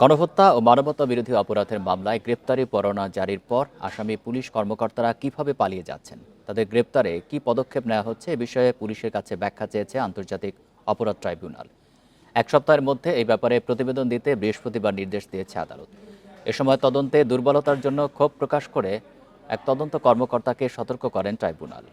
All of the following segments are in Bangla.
গণহত্যা ও মানবতা বিরোধী অপরাধের মামলায় গ্রেপ্তারি পরোয়ানা জারির পর আসামি পুলিশ কর্মকর্তারা কিভাবে পালিয়ে যাচ্ছেন, তাদের গ্রেপ্তারে কি পদক্ষেপ নেওয়া হচ্ছে এ বিষয়ে পুলিশের কাছে ব্যাখ্যা চেয়েছে আন্তর্জাতিক অপরাধ ট্রাইব্যুনাল। এক সপ্তাহের মধ্যে এই ব্যাপারে প্রতিবেদন দিতে বৃহস্পতিবার নির্দেশ দিয়েছে আদালত। এ সময় তদন্তে দুর্বলতার জন্য ক্ষোভ প্রকাশ করে এক তদন্ত কর্মকর্তাকে সতর্ক করেন ট্রাইব্যুনাল।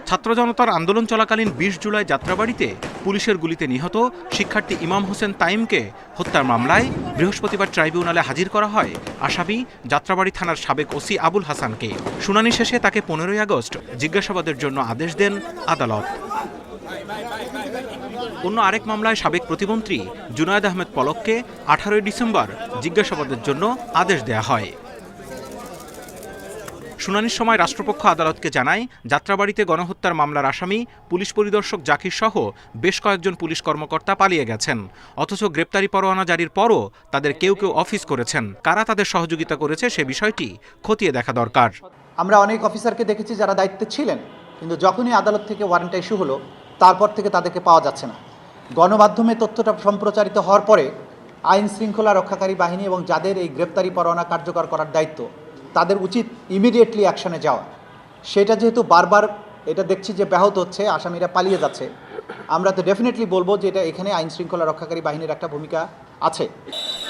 ছাত্র জনতার আন্দোলন চলাকালীন ২০ জুলাই যাত্রাবাড়িতে পুলিশের গুলিতে নিহত শিক্ষার্থী ইমাম হোসেন তাইমকে হত্যার মামলায় বৃহস্পতিবার ট্রাইব্যুনালে হাজির করা হয় আসামি যাত্রাবাড়ি থানার সাবেক ওসি আবুল হাসানকে। শুনানি শেষে তাকে ১৫ই আগস্ট জিজ্ঞাসাবাদের জন্য আদেশ দেন আদালত। অন্য আরেক মামলায় সাবেক প্রতিমন্ত্রী জুনায়েদ আহমেদ পলককে ১৮ই ডিসেম্বর জিজ্ঞাসাবাদের জন্য আদেশ দেয়া হয়। শুনানির সময় রাষ্ট্রপক্ষ আদালতকে জানায়, যাত্রাবাড়িতে গণহত্যার মামলার আসামি পুলিশ পরিদর্শক জাকির সহ বেশ কয়েকজন পুলিশ কর্মকর্তা পালিয়ে গেছেন, অথচ গ্রেপ্তারি পরোয়ানা জারির পরও তাদের কেউ কেউ অফিস করেছেন। কারা তাদের সহযোগিতা করেছে সে বিষয়টি খতিয়ে দেখা দরকার। আমরা অনেক অফিসারকে দেখেছি যারা দায়িত্বে ছিলেন, কিন্তু যখনই আদালত থেকে ওয়ারেন্টটা ইস্যু হলো তারপর থেকে তাদেরকে পাওয়া যাচ্ছে না। গণমাধ্যমে তথ্যটা সম্প্রচারিত হওয়ার পরে আইন শৃঙ্খলা রক্ষাকারী বাহিনী এবং যাদের এই গ্রেপ্তারি পরোয়ানা কার্যকর করার দায়িত্ব তাদের উচিত ইমিডিয়েটলি অ্যাকশনে যাওয়া। সেটা যেহেতু বারবার এটা দেখছি যে ব্যাহত হচ্ছে, আসামিরা পালিয়ে যাচ্ছে, আমরা তো ডেফিনেটলি বলবো যে এটা এখানে আইন শৃঙ্খলা রক্ষাকারী বাহিনীর একটা ভূমিকা আছে।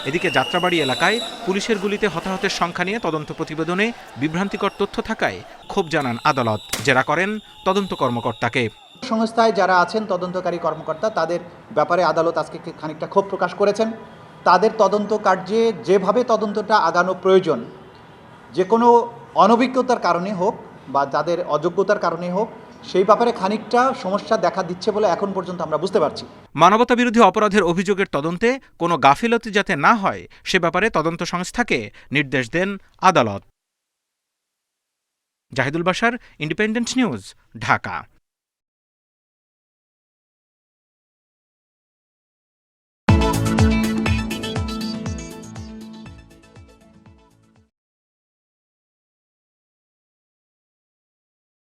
এদিকে যাত্রাবাড়ি এলাকায় পুলিশের গুলিতে হতাহতের সংখ্যা নিয়ে তদন্ত প্রতিবেদনে বিভ্রান্তিকর তথ্য থাকায় ক্ষোভ জানান আদালত, জেরা করেন তদন্ত কর্মকর্তাকে। সংস্থায় যারা আছেন তদন্তকারী কর্মকর্তা তাদের ব্যাপারে আদালত আজকে খানিকটা ক্ষোভ প্রকাশ করেছেন। তাদের তদন্ত কার্যে যেভাবে তদন্তটা আগানো প্রয়োজন, যে কোনো অনভিজ্ঞতার কারণে হোক বা যাদের অযোগ্যতার কারণে হোক, সেই ব্যাপারে খানিকটা সমস্যা দেখা দিচ্ছে বলে এখন পর্যন্ত আমরা বুঝতে পারছি। মানবতা বিরোধী অপরাধের অভিযোগের তদন্তে কোনো গাফিলতি যাতে না হয় সে ব্যাপারে তদন্ত সংস্থাকে নির্দেশ দেন আদালত। Zahidul Bashar, independent news, Dhaka.